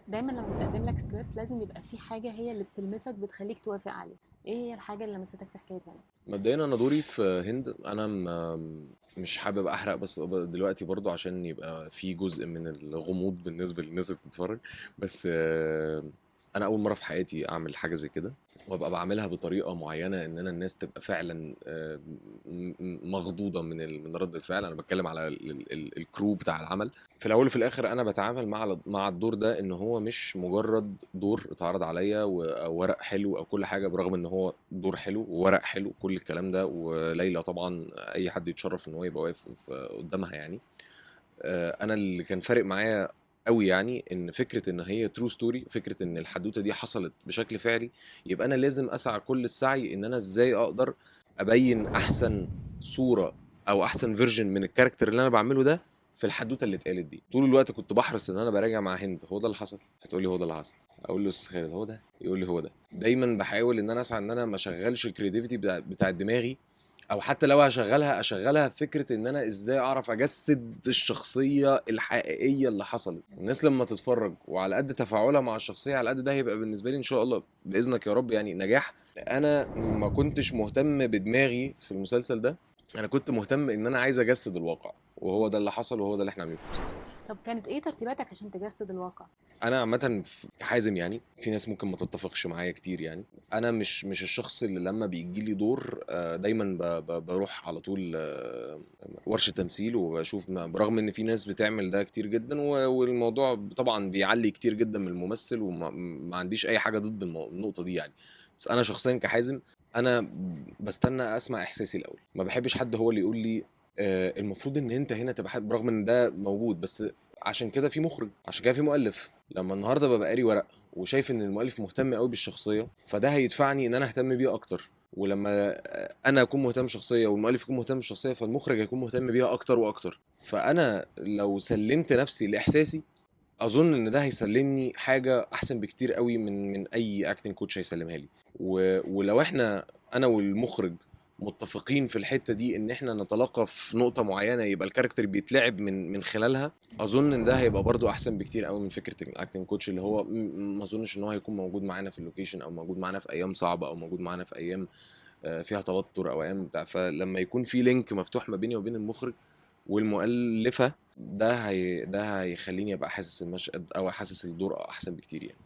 دايما لما بتقدم لك سكريبت لازم يبقى في حاجة هي اللي بتلمسك بتخليك توافق عليه. ايه هي الحاجة اللي لمستك في حكاية هنا؟ مبدئيا انا دوري في هند، انا مش حابب احرق بس دلوقتي برضو عشان يبقى في جزء من الغموض بالنسبه للناس اللي بتتفرج. بس انا اول مره في حياتي اعمل حاجه زي كده، وابقى بعملها بطريقه معينه ان انا الناس تبقى فعلا مخضوضه من رد الفعل. انا بتكلم على الكرو بتاع العمل. في الاول وفي الاخر انا بتعامل مع الدور ده ان هو مش مجرد دور اتعرض عليا او ورق حلو او كل حاجه، برغم ان هو دور حلو وورق حلو كل الكلام ده، وليلى طبعا اي حد يتشرف ان هو يبقى واقف قدامها يعني. انا اللي كان فارق معايا قوي يعني ان فكره ان هي ترو ستوري، فكره ان الحدوته دي حصلت بشكل فعلي، يبقى انا لازم اسعى كل السعي ان انا ازاي اقدر ابين احسن صوره او احسن فيرجن من الكاركتر اللي انا بعمله ده في الحدوته اللي اتقالت دي. طول الوقت كنت بحرص ان انا براجع مع هند هو ده اللي حصل، فتقول لي هو ده اللي حصل، اقول له استاذ خالد هو ده، يقول لي هو ده. دايما بحاول ان انا اسعى ان انا ما اشغلش الكرياتيفيتي بتاع دماغي، او حتى لو اشغلها في فكره ان انا ازاي اعرف اجسد الشخصيه الحقيقيه اللي حصلت. الناس لما تتفرج وعلى قد تفاعلها مع الشخصيه على قد ده هيبقى بالنسبه لي ان شاء الله باذنك يا رب يعني نجاح. انا ما كنتش مهتم بدماغي في المسلسل ده، انا كنت مهتم ان انا عايز اجسد الواقع، وهو ده اللي حصل وهو ده اللي احنا عاملينه في المسلسل. طب كانت ايه ترتيباتك عشان تجسد الواقع؟ انا عامه حازم يعني، في ناس ممكن ما تتفقش معايا كتير يعني. انا مش الشخص اللي لما بيجي لي دور دايما بروح على طول ورشه تمثيل وبشوف، برغم ان في ناس بتعمل ده كتير جدا والموضوع طبعا بيعلي كتير جدا من الممثل، وما ما عنديش اي حاجه ضد النقطه دي يعني. بس انا شخصيا كحازم، انا بستنى اسمع احساسي الاول، ما بحبش حد هو اللي يقول لي المفروض ان انت هنا تبقى برغم ان ده موجود. بس عشان كده في مخرج، عشان كده في مؤلف. لما النهارده ببقى قاري ورق وشايف ان المؤلف مهتم قوي بالشخصيه، فده هيدفعني ان انا اهتم بيها اكتر. ولما انا اكون مهتم بالشخصيه والمؤلف يكون مهتم بالشخصيه، فالمخرج هيكون مهتم بيها اكتر واكتر. فانا لو سلمت نفسي لاحساسي، اظن ان ده هيسلمني حاجه احسن بكتير قوي من اي اكتنج كوتش هيسلمها لي. ولو احنا انا والمخرج متفقين في الحته دي ان احنا نتلاقى في نقطه معينه يبقى الكاركتر بيتلعب من خلالها، اظن ان ده هيبقى برضو احسن بكتير قوي من فكره الاكتنج كوتش اللي هو ما اظنش ان هو هيكون موجود معانا في اللوكيشن، او موجود معانا في ايام صعبه، او موجود معانا في ايام فيها توتر، او ايام بتاع. فلما يكون في لينك مفتوح ما بيني وبين المخرج والمؤلفه، ده هيخليني ابقى حاسس المشهد او حاسس الدور احسن بكتير يعني.